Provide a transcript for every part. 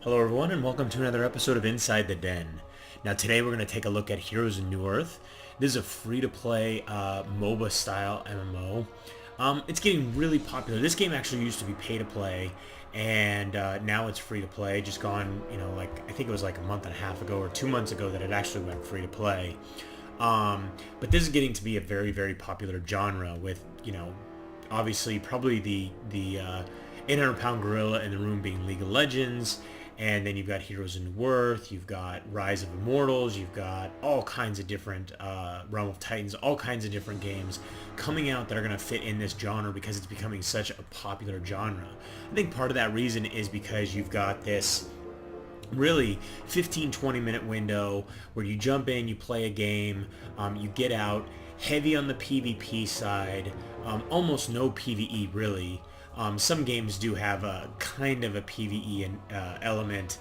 Hello everyone and welcome to another episode of Inside the Den. Now today we're going to take a look at Heroes of Newerth. This is a free-to-play MOBA style MMO. It's getting really popular. This game actually used to be pay-to-play and now it's free-to-play. Just gone, like I think it was like a month and a half ago or 2 months ago that it actually went free-to-play. But this is getting to be a very, very popular genre with, obviously probably the 800-pound gorilla in the room being League of Legends. And then you've got Heroes of Newerth, you've got Rise of Immortals, you've got all kinds of different Realm of Titans, all kinds of different games coming out that are going to fit in this genre because it's becoming such a popular genre. I think part of that reason is because you've got this really 15-20 minute window where you jump in, you play a game, you get out, heavy on the PvP side, almost no PvE really. Some games do have a kind of a PvE element,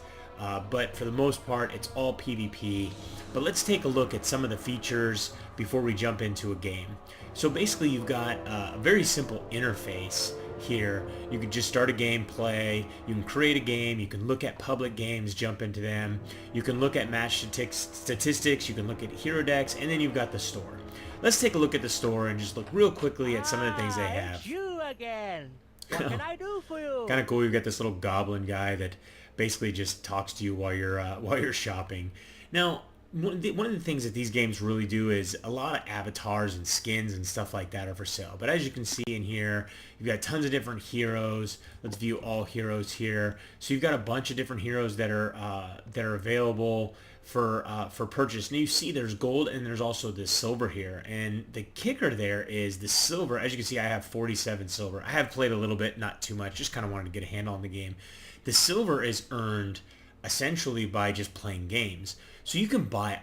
but for the most part, it's all PvP. But let's take a look at some of the features before we jump into a game. So basically, you've got a very simple interface here. You can just start a game, play. You can create a game. You can look at public games, jump into them. You can look at match statistics. You can look at hero decks, and then you've got the store. Let's take a look at the store and just look real quickly at some of the things they have. It's you again. What can I do for you? Kind of cool. You've got this little goblin guy that basically just talks to you while you're shopping. Now, one of the things that these games really do is a lot of avatars and skins and stuff like that are for sale. But as you can see in here, you've got tons of different heroes. Let's view all heroes here. So you've got a bunch of different heroes that are available for purchase. Now you see there's gold and there's also this silver here, and the kicker there is the silver. As you can see, I have 47 silver. I have played a little bit, not too much, just kind of wanted to get a handle on the game. The silver is earned essentially by just playing games, so you can buy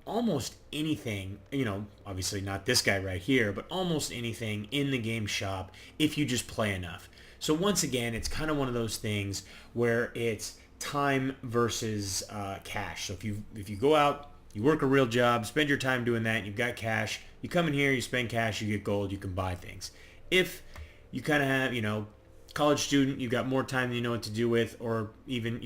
almost anything, obviously not this guy right here, but almost anything in the game shop if you just play enough. So once again, it's kind of one of those things where it's time versus cash. So if you go out, you work a real job, spend your time doing that, you've got cash, you come in here, you spend cash, you get gold, you can buy things. If you kind of have, college student, you've got more time than you know what to do with, or even,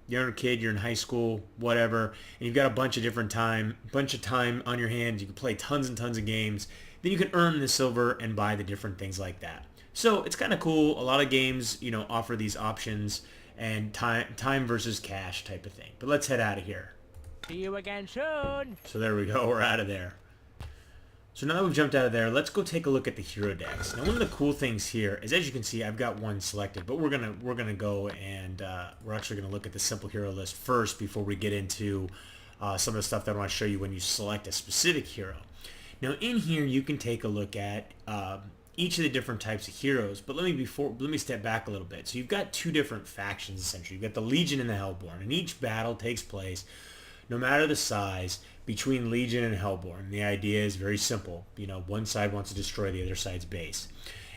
you're a kid, you're in high school, whatever, and you've got a bunch of time on your hands, you can play tons and tons of games, then you can earn the silver and buy the different things like that. So it's kind of cool. A lot of games, offer these options and time versus cash type of thing. But let's head out of here. See you again soon. So there we go. We're out of there. So now that we've jumped out of there, let's go take a look at the hero decks. Now, one of the cool things here is, as you can see, I've got one selected, but we're gonna go and we're actually gonna look at the simple hero list first before we get into some of the stuff that I want to show you when you select a specific hero. Now, in here, you can take a look at each of the different types of heroes, but let me step back a little bit. So you've got two different factions essentially. You've got the Legion and the Hellborn, and each battle takes place, no matter the size, between Legion and Hellborn. The idea is very simple. One side wants to destroy the other side's base.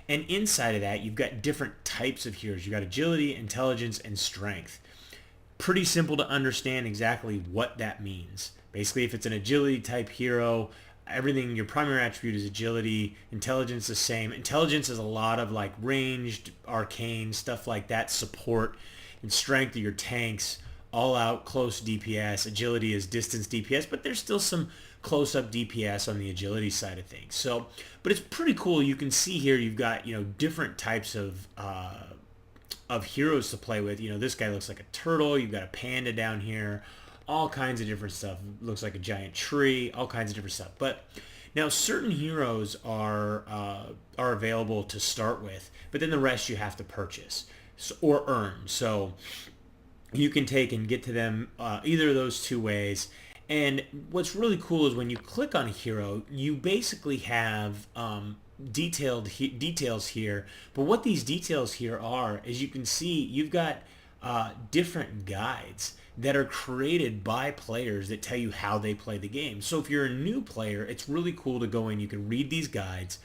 And inside of that, you've got different types of heroes. You've got agility, intelligence, and strength. Pretty simple to understand exactly what that means. Basically, if it's an agility type hero, everything, your primary attribute is agility. Intelligence the same. Intelligence is a lot of like ranged, arcane, stuff like that, support. And strength are your tanks, all out, close DPS. Agility is distance DPS, but there's still some close-up DPS on the agility side of things. So, but it's pretty cool. You can see here you've got, different types of heroes to play with. This guy looks like a turtle. You've got a panda down here. All kinds of different stuff. Looks like a giant tree. All kinds of different stuff. But now certain heroes are available to start with, but then the rest you have to purchase or earn. So you can take and get to them either of those two ways. And what's really cool is when you click on a hero, you basically have details here. But what these details here are, as you can see, you've got different guides that are created by players that tell you how they play the game. So if you're a new player, it's really cool to go in. You can read these guides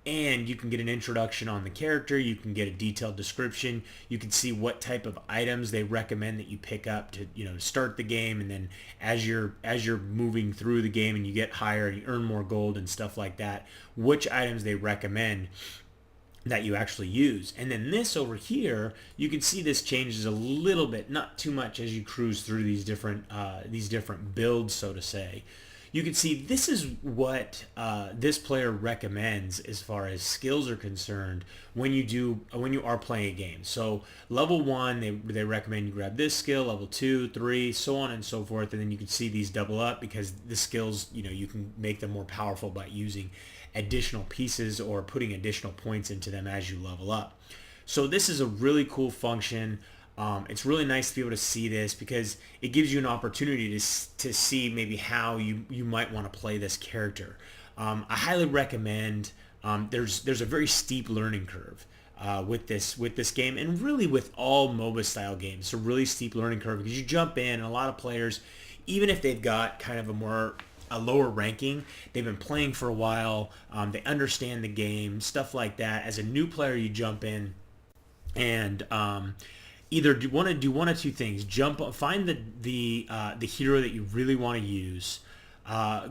and you can get an introduction on the character. You can get a detailed description. You can see what type of items they recommend that you pick up to, to start the game. And then as you're moving through the game and you get higher and you earn more gold and stuff like that, which items they recommend. that you actually use. And then this over here, you can see this changes a little bit, not too much, as you cruise through these different builds, so to say. You can see this is what this player recommends as far as skills are concerned when you are playing a game. So level 1, they recommend you grab this skill, level 2, 3, so on and so forth, and then you can see these double up because the skills, you can make them more powerful by using additional pieces or putting additional points into them as you level up. So this is a really cool function. It's really nice to be able to see this because it gives you an opportunity to see maybe how you might want to play this character. I highly recommend. There's a very steep learning curve with this game, and really with all MOBA style games. It's a really steep learning curve because you jump in, and a lot of players, even if they've got kind of a lower ranking, they've been playing for a while, they understand the game, stuff like that. As a new player, you jump in and either want to do one of two things: find the hero that you really want to use,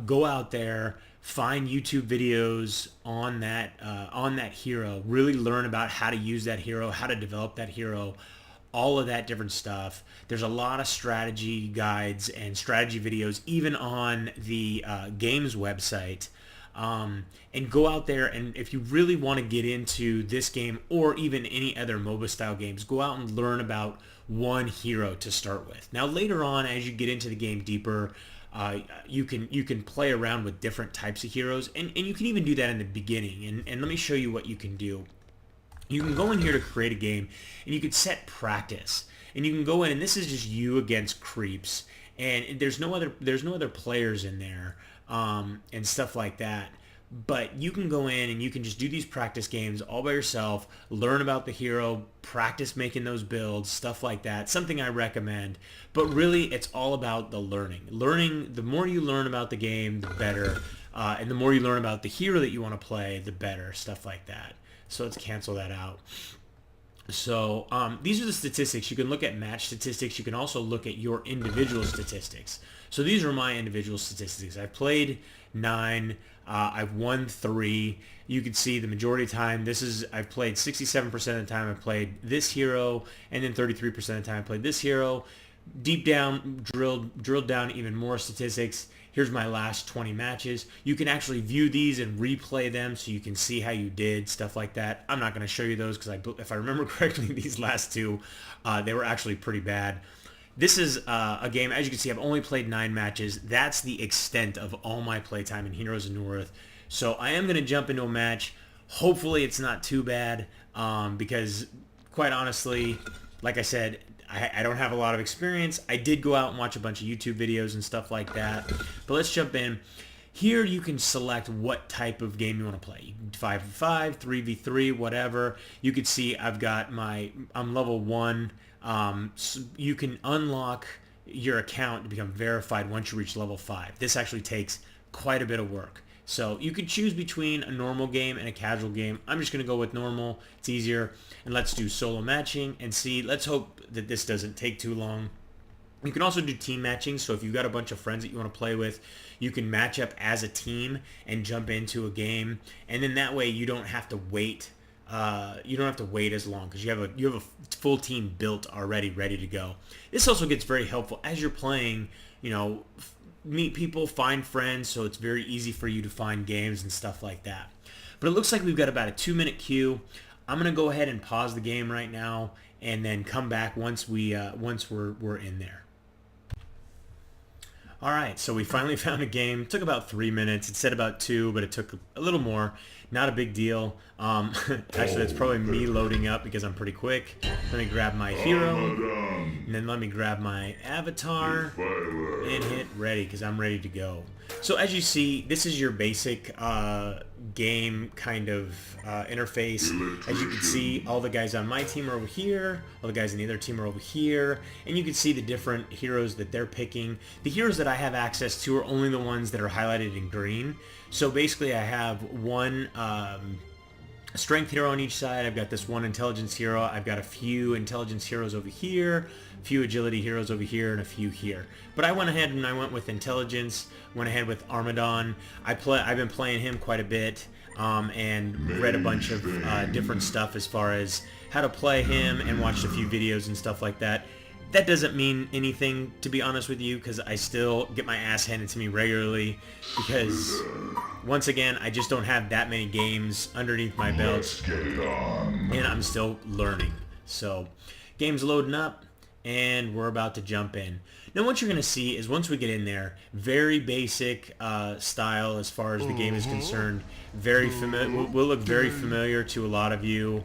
go out there, find YouTube videos on that hero, really learn about how to use that hero, how to develop that hero, all of that different stuff. There's a lot of strategy guides and strategy videos even on the games website. And go out there, and if you really want to get into this game or even any other MOBA style games, go out and learn about one hero to start with. Now later on, as you get into the game deeper, you can play around with different types of heroes, and you can even do that in the beginning. And let me show you what you can do. You can go in here to create a game, and you can set practice, and you can go in, and this is just you against creeps, and there's no other players in there, and stuff like that. But you can go in and you can just do these practice games all by yourself, learn about the hero, practice making those builds, stuff like that. Something I recommend. But really, it's all about the learning. The more you learn about the game, the better. And the more you learn about the hero that you want to play, the better. Stuff like that. So let's cancel that out. So these are the statistics. You can look at match statistics. You can also look at your individual statistics. So these are my individual statistics. I've played 9. I've won 3. You can see the majority of the time, I've played 67% of the time I've played this hero, and then 33% of the time I played this hero. Deep down, drilled down even more statistics. Here's my last 20 matches. You can actually view these and replay them so you can see how you did, stuff like that. I'm not going to show you those because if I remember correctly, these last 2, they were actually pretty bad. This is a game, as you can see, I've only played 9 matches. That's the extent of all my playtime in Heroes of Newerth. So I am going to jump into a match. Hopefully it's not too bad because, quite honestly, like I said, I don't have a lot of experience. I did go out and watch a bunch of YouTube videos and stuff like that. But let's jump in. Here you can select what type of game you want to play. 5v5, 3v3, whatever. You can see I'm level 1. So you can unlock your account to become verified once you reach level 5. This actually takes quite a bit of work. So you could choose between a normal game and a casual game. I'm just going to go with normal. It's easier. And let's do solo matching and see. Let's hope that this doesn't take too long. You can also do team matching. So if you've got a bunch of friends that you want to play with, you can match up as a team and jump into a game. And then that way you don't have to wait. You don't have to wait as long because you have a full team built already, ready to go. This also gets very helpful as you're playing. Meet people, find friends, so it's very easy for you to find games and stuff like that. But it looks like we've got about a 2-minute queue. I'm gonna go ahead and pause the game right now and then come back once we're in there. All right, so we finally found a game. It took about 3 minutes. It said about 2, but it took a little more. Not a big deal. Actually, that's probably me loading up because I'm pretty quick. Let me grab my hero, and then let me grab my avatar, and hit ready because I'm ready to go. So as you see, this is your basic game kind of interface. As you can see, all the guys on my team are over here, all the guys on the other team are over here, and you can see the different heroes that they're picking. The heroes that I have access to are only the ones that are highlighted in green. So basically I have one strength hero on each side. I've got this one intelligence hero. I've got a few intelligence heroes over here, a few agility heroes over here, and a few here. But I went ahead and I went with intelligence, went ahead with Armadon. I've been playing him quite a bit and read a bunch of different stuff as far as how to play him and watched a few videos and stuff like that. That doesn't mean anything, to be honest with you, because I still get my ass handed to me regularly because, once again, I just don't have that many games underneath my belt, and I'm still learning. So, game's loading up, and we're about to jump in. Now, what you're going to see is once we get in there, very basic style as far as the game is concerned. Very familiar. Will look very familiar to a lot of you.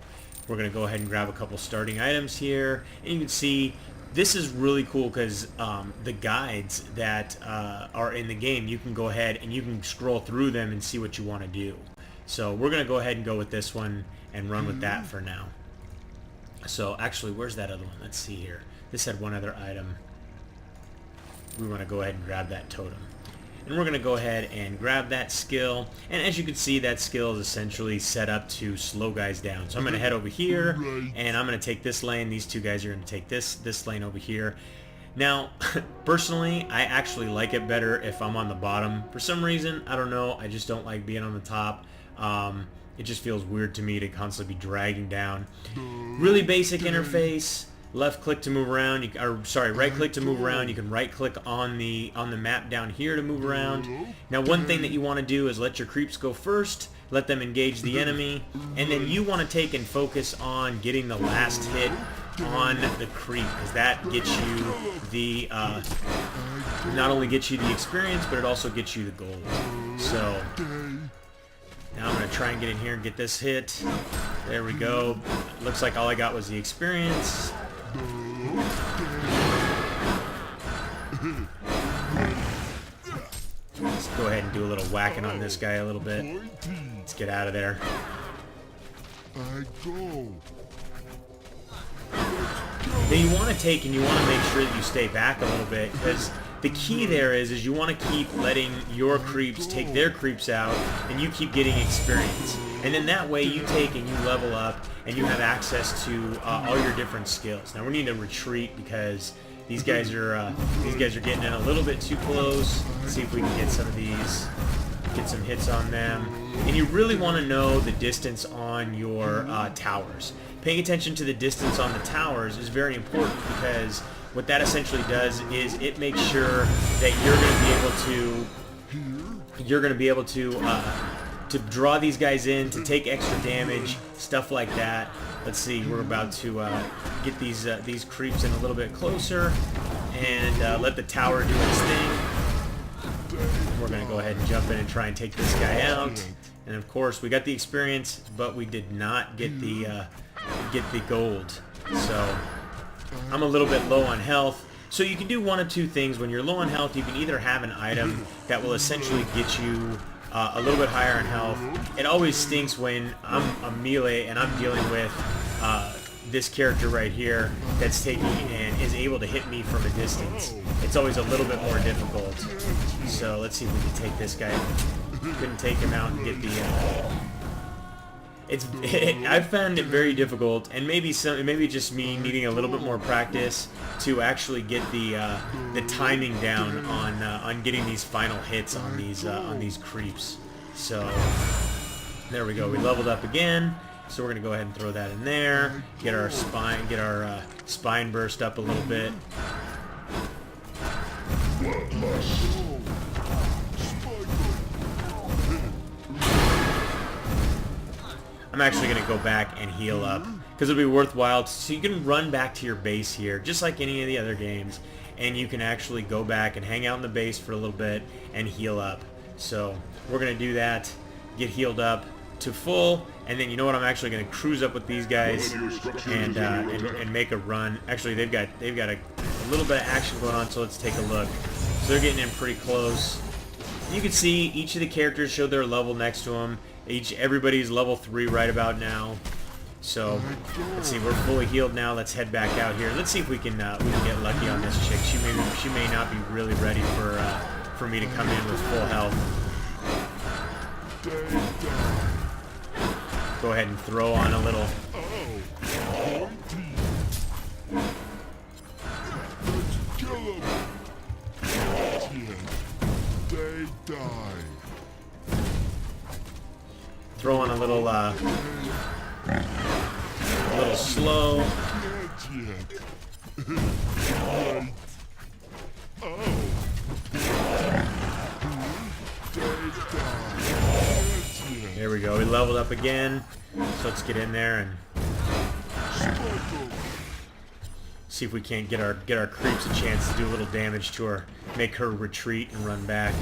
We're going to go ahead and grab a couple starting items here, and you can see this is really cool because the guides that are in the game, you can go ahead and you can scroll through them and see what you want to do. So we're going to go ahead and go with this one and run with that for now. So actually, where's that other one? Let's see here. This had one other item. We want to go ahead and grab that totem. And we're going to go ahead and grab that skill. And as you can see, that skill is essentially set up to slow guys down. So I'm going to head over here, and I'm going to take this lane. These two guys are going to take this lane over here. Now, personally, I actually like it better if I'm on the bottom. For some reason, I don't know, I just don't like being on the top. It just feels weird to me to constantly be dragging down. Really basic interface. Left click to move around, right click to move around. You can right click on the map down here to move around. Now one thing that you want to do is let your creeps go first, let them engage the enemy, and then you want to take and focus on getting the last hit on the creep, because that gets you the, not only gets you the experience, but it also gets you the gold. So, now I'm going to try and get in here and get this hit. There we go. Looks like all I got was the experience. Let's go ahead and do a little whacking on this guy a little bit. Let's get out of there. Then you want to take and you want to make sure that you stay back a little bit, because the key there is you want to keep letting your creeps take their creeps out, and you keep getting experience. And then that way you take and you level up, and you have access to all your different skills. Now we need to retreat because these guys are getting in a little bit too close. Let's see if we can get some of these, get some hits on them. And you really want to know the distance on your towers. Paying attention to the distance on the towers is very important, because what that essentially does is it makes sure that you're going to be able to draw these guys in, to take extra damage, stuff like that. Let's see, we're about to get these creeps in a little bit closer and let the tower do its thing. We're going to go ahead and jump in and try and take this guy out. And of course, we got the experience, but we did not get the gold. So I'm a little bit low on health. So you can do one of two things. When you're low on health, you can either have an item that will essentially get you a little bit higher in health. It always stinks when I'm a melee and I'm dealing with this character right here that's taking and is able to hit me from a distance. It's always a little bit more difficult. So let's see if we can take this guy. Couldn't take him out and get the... I found it very difficult, and maybe just me needing a little bit more practice to actually get the timing down on getting these final hits on these creeps. So there we go. We leveled up again. So we're gonna go ahead and throw that in there. Get our spine burst up a little bit. I'm actually going to go back and heal up, because it'll be worthwhile. So you can run back to your base here, just like any of the other games, and you can actually go back and hang out in the base for a little bit and heal up. So we're going to do that, get healed up to full, and then you know what, I'm actually going to cruise up with these guys and make a run. Actually, they've got a little bit of action going on, so let's take a look. So they're getting in pretty close. You can see each of the characters show their level next to them. Everybody's level 3 right about now. So let's see, we're fully healed now. Let's head back out here. Let's see if we can get lucky on this chick. She may not be really ready for me to come in with full health. go ahead and throw on a little. Throw on a little slow. There we go. We leveled up again. So let's get in there and see if we can't get our creeps a chance to do a little damage to her, make her retreat and run back.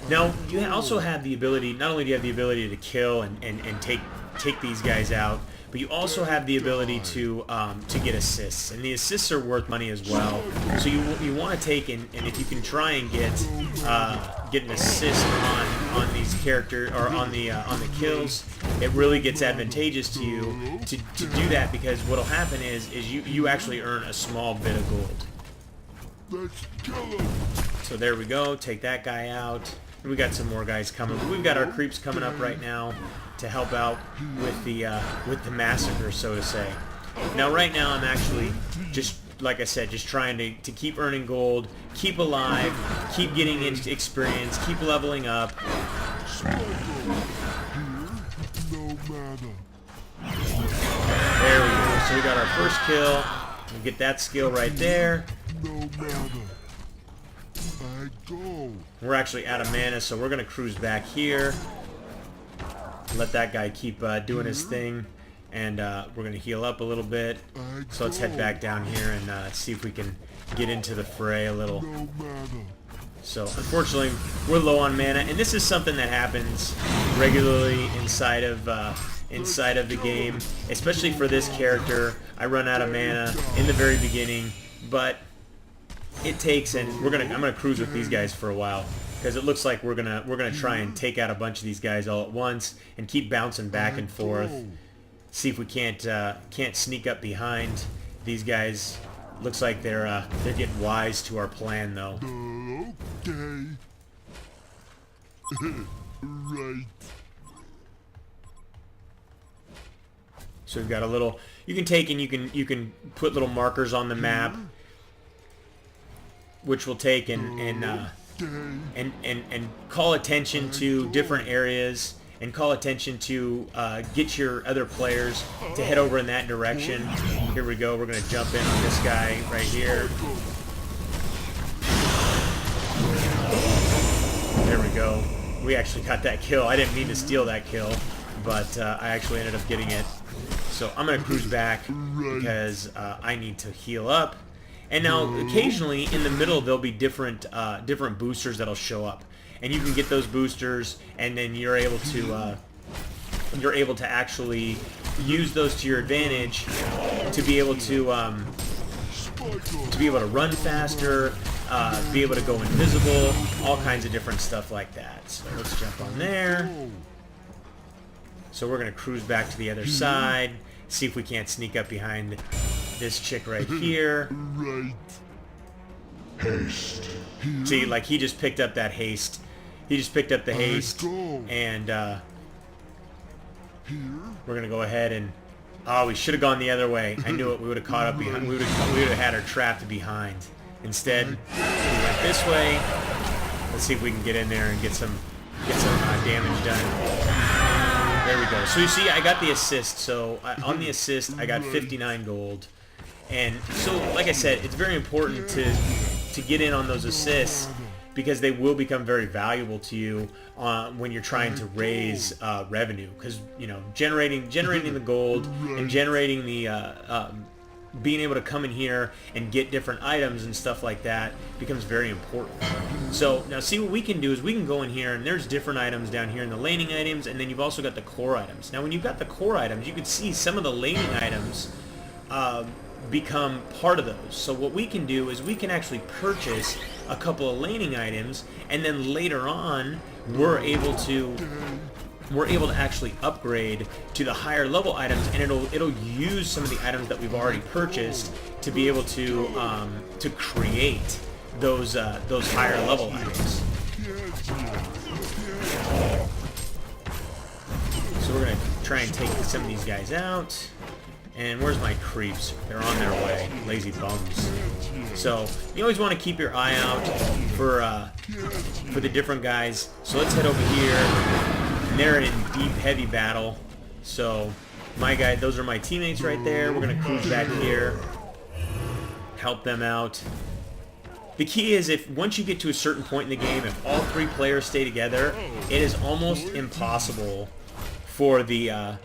Now you also have the ability. Not only do you have the ability to kill and take these guys out, but you also have the ability to get assists, and the assists are worth money as well. So you want to take and if you can try and get an assist on these characters or on the kills, it really gets advantageous to you to do that, because what'll happen is you actually earn a small bit of gold. So there we go. Take that guy out. And we got some more guys coming. But we've got our creeps coming up right now to help out with the massacre, so to say. Now, right now, I'm actually just, like I said, just trying to keep earning gold, keep alive, keep getting experience, keep leveling up. There we go. So we got our first kill. We'll get that skill right there. We're actually out of mana, so we're going to cruise back here. Let that guy keep doing his thing, and we're going to heal up a little bit. So let's head back down here and see if we can get into the fray a little. So unfortunately, we're low on mana, and this is something that happens regularly inside of the game, especially for this character. I run out of mana in the very beginning, but it takes, and I'm gonna cruise with these guys for a while, because it looks like we're gonna try and take out a bunch of these guys all at once and keep bouncing back and forth. See if we can't sneak up behind these guys. Looks like they're getting wise to our plan, though. Okay. Right. So we've got a little. You can take and you can put little markers on the map, which will take and call attention to different areas, and call attention to get your other players to head over in that direction. Here we go. We're going to jump in on this guy right here. There we go. We actually got that kill. I didn't mean to steal that kill, but I actually ended up getting it. So I'm going to cruise back because I need to heal up. And now occasionally in the middle there'll be different boosters that'll show up, and you can get those boosters, and then you're able to actually use those to your advantage to be able to run faster, be able to go invisible, all kinds of different stuff like that. So let's jump on there. So we're gonna cruise back to the other side, see if we can't sneak up behind this chick right here. Right. Haste. See, like, he just picked up that haste. He just picked up the haste, and we're gonna go ahead and we should have gone the other way. I knew it. We would have caught up behind. We would have had her trapped behind. Instead, we went this way. Let's see if we can get in there and get some damage done. There we go. So you see, I got the assist. So on the assist, I got 59 gold. And so, like I said, it's very important to get in on those assists, because they will become very valuable to you when you're trying to raise revenue. Because, you know, generating the gold and generating the being able to come in here and get different items and stuff like that becomes very important. So now, see, what we can do is we can go in here, and there's different items down here in the laning items, and then you've also got the core items. Now, when you've got the core items, you can see some of the laning items become part of those. So what we can do is we can actually purchase a couple of laning items, and then later on we're able to actually upgrade to the higher level items, and it'll use some of the items that we've already purchased to be able to create those higher level items. So So we're going to try and take some of these guys out. And where's my creeps? They're on their way. Lazy bums. So you always want to keep your eye out for the different guys. So let's head over here. And they're in deep, heavy battle. So my guy, those are my teammates right there. We're going to cruise back here. Help them out. The key is once you get to a certain point in the game, if all 3 players stay together, it is almost impossible for the other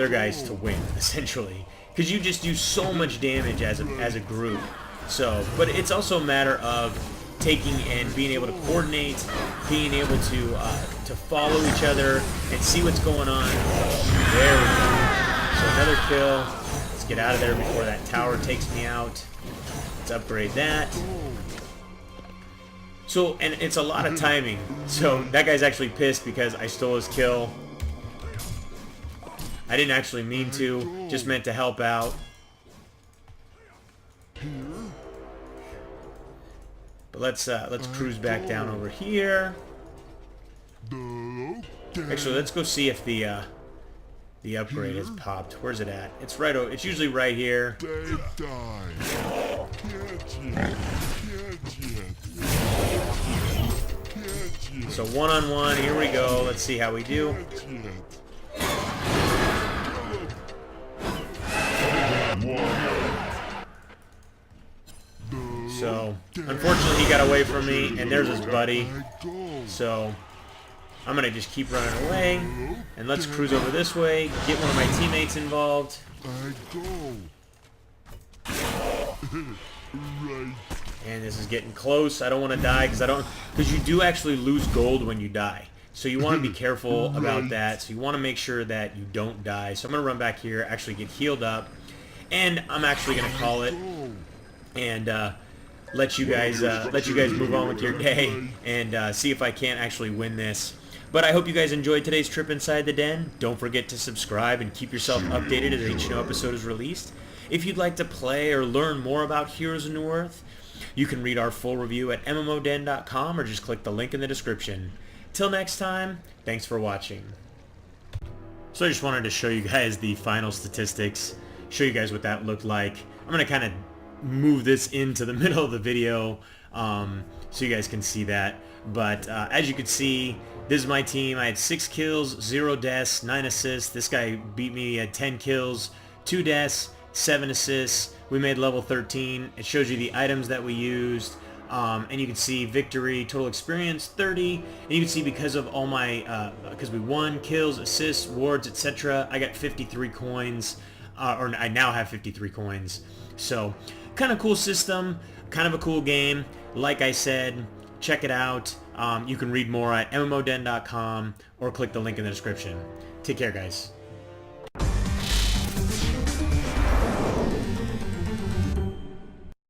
guys to win, essentially, because you just do so much damage as a group. So, but it's also a matter of taking and being able to coordinate, being able to follow each other and see what's going on. There we go. So another kill. Let's get out of there before that tower takes me out. Let's upgrade that. So, and it's a lot of timing. So that guy's actually pissed because I stole his kill. I didn't actually mean to, just meant to help out. But let's cruise back down over here. Actually, let's go see if the upgrade has popped. Where's it at? It's right over. It's usually right here. So one-on-one. Here we go. Let's see how we do. So, unfortunately, he got away from me, and there's his buddy. So, I'm going to just keep running away, and let's cruise over this way, get one of my teammates involved. And this is getting close. I don't want to die, because you do actually lose gold when you die. So you want to be careful about that. So you want to make sure that you don't die. So I'm going to run back here, actually get healed up, and I'm actually going to call it, and let you guys move on with your day and see if I can't actually win this. But I hope you guys enjoyed today's trip inside the den. Don't forget to subscribe and keep yourself updated as each new episode is released. If you'd like to play or learn more about Heroes of Newerth, you can read our full review at MMODen.com or just click the link in the description. Till next time, thanks for watching. So I just wanted to show you guys the final statistics, show you guys what that looked like. I'm going to kind of move this into the middle of the video so you guys can see that. But as you can see, this is my team. I had 6 kills, 0 deaths, 9 assists. This guy beat me at 10 kills, 2 deaths, 7 assists. We made level 13. It shows you the items that we used. And you can see victory, total experience 30, and you can see because of all my, because we won, kills, assists, wards, etc., I got 53 coins, or I now have 53 coins. So, kind of cool system, kind of a cool game. Like I said, check it out. You can read more at MMODen.com or click the link in the description. Take care, guys.